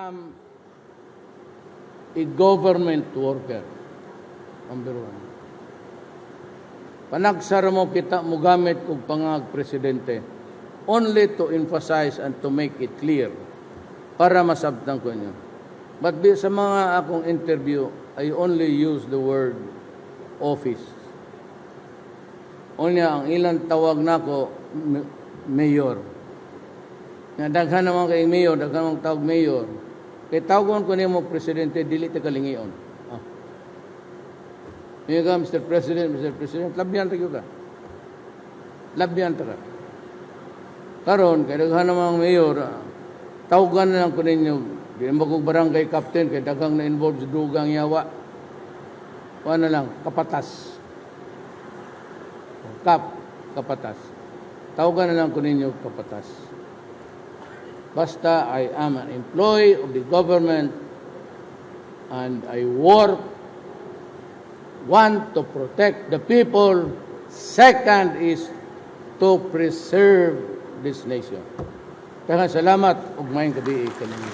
am a government worker. Number one. Panagsara mo kita mo gamit kong pangag presidente only to emphasize and to make it clear para masabtan ko inyo. But sa mga akong interview, I only use the word office. Unya, ang ilang tawag nako mayor. Nga daghan naman kay mayor, daghan naman tawag mayor. Kay tawagon ko nimo presidente, dili ta kalingion. Ngayon ka, Mr. President, labyan ta ka. Labyan ta ka. Karon, kaya daghan namang mayor, tawagan na lang ko ninyo, di naman kong barangay captain, kaya daghang na-involved sa dugang yawa. Kuha na lang, kapatas. Kapatas. Tawagan na lang ko ninyo, kapatas. Basta, I am an employee of the government and I want to protect the people. Second is to preserve this nation. Kaya salamat ug maayong gabi kanimo.